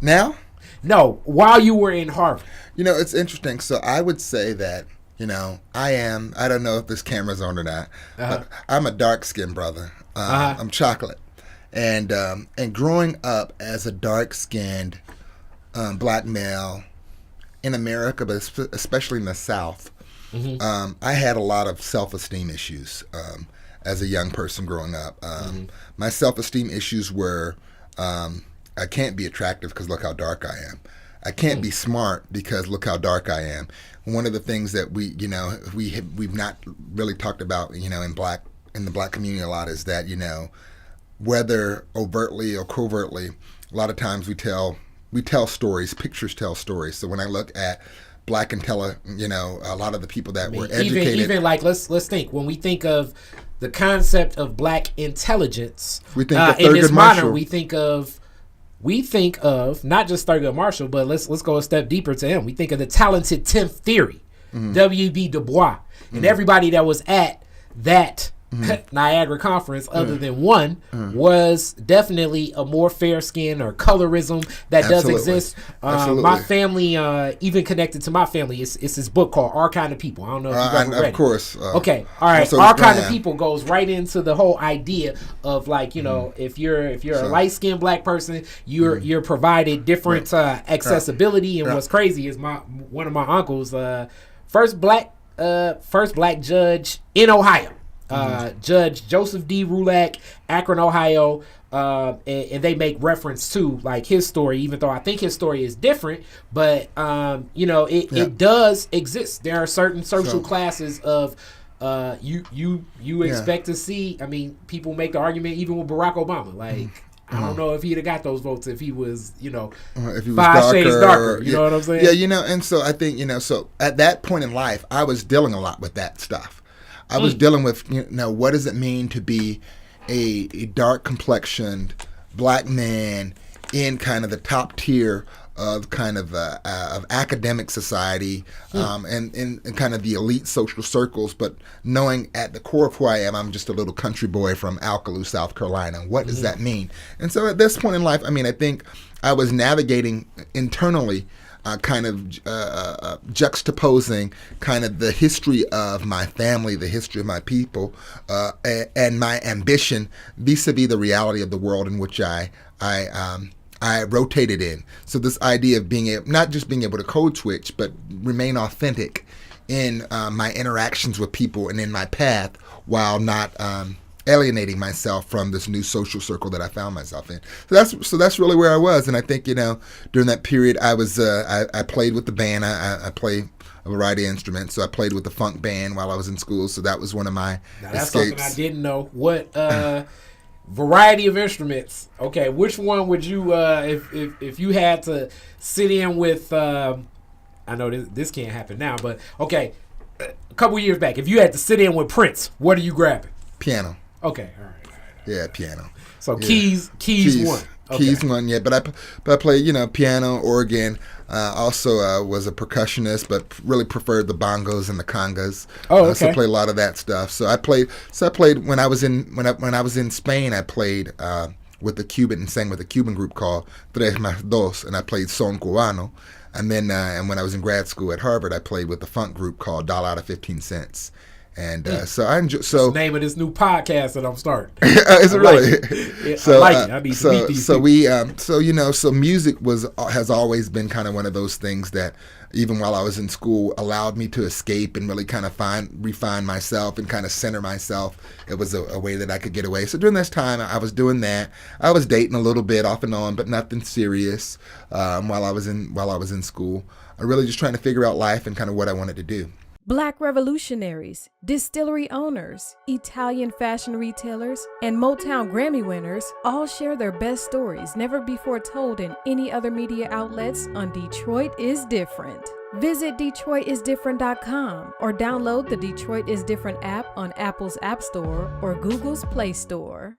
Now? No, while you were in Harvard. It's interesting. So I would say that, I don't know if this camera's on or not, but I'm a dark-skinned brother. I'm chocolate. And growing up as a dark-skinned black male in America, but especially in the South, I had a lot of self-esteem issues as a young person growing up. My self-esteem issues were I can't be attractive because look how dark I am. I can't be smart because look how dark I am. One of the things that we've not really talked about, in the black community a lot is that, whether overtly or covertly, a lot of times we tell stories, pictures tell stories. So when I look at black a lot of the people that were educated, even like let's think when we think of the concept of black intelligence, we think of in this Thurgood Marshall. modern, we think of not just Thurgood Marshall, but let's go a step deeper to him. We think of the talented 10th theory, W.B. Du Bois, and everybody that was at that Niagara conference, other than one, was definitely a more fair skin or colorism that does exist. My family, even connected to my family, it's this book called Our Kind of People. I don't know if you've ever read it. Of course. Okay, all right. Our Kind of People goes right into the whole idea of like, if you're a light skinned black person, you're provided different accessibility. And what's crazy is one of my uncles, first black judge in Ohio. Judge Joseph D. Rulak, Akron, Ohio, and they make reference to like his story, even though I think his story is different, but it does exist. There are certain social classes of you expect to see. I mean, people make the argument even with Barack Obama, like. I don't know if he'd have got those votes if he was, if he was 5 shades darker. You know what I'm saying? Yeah, and so I think, so at that point in life, I was dealing a lot with that stuff. I was dealing with, what does it mean to be a dark complexioned black man in kind of the top tier of kind of academic society and in kind of the elite social circles, but knowing at the core of who I am, I'm just a little country boy from Alcaloo, South Carolina. What does that mean? And so at this point in life, I think I was navigating internally kind of juxtaposing kind of the history of my family, the history of my people, and my ambition vis-a-vis the reality of the world in which I rotated in. So this idea of not just being able to code switch, but remain authentic in my interactions with people and in my path while not alienating myself from this new social circle that I found myself in. So that's really where I was. And I think, during that period I was I played with the band. I play a variety of instruments. So I played with the funk band while I was in school. So that was one of my that's escapes. Something I didn't know. What variety of instruments. Okay, which one would you if you had to sit in with I know this can't happen now, but okay, a couple years back, if you had to sit in with Prince, what are you grabbing? Piano. Okay, all right. Yeah, piano. So keys one. Okay. Keys one, yeah. But I play, piano, organ. Also was a percussionist, but really preferred the bongos and the congas. Oh, okay. So I played a lot of that stuff. So I played when I was in Spain. I played with the Cuban and sang with a Cuban group called Tres Más Dos, and I played son cubano. And then and when I was in grad school at Harvard, I played with the funk group called $1 out of 15 cents. And so I enjoy. So it's the name of this new podcast that I'm starting. Is it really? I like it. I need to meet these people. So music has always been kind of one of those things that even while I was in school allowed me to escape and really kind of refine myself and kind of center myself. It was a way that I could get away. So during this time, I was doing that. I was dating a little bit off and on, but nothing serious. While I was in school, I really just trying to figure out life and kind of what I wanted to do. Black revolutionaries, distillery owners, Italian fashion retailers, and Motown Grammy winners all share their best stories never before told in any other media outlets on Detroit is Different. Visit DetroitisDifferent.com or download the Detroit is Different app on Apple's App Store or Google's Play Store.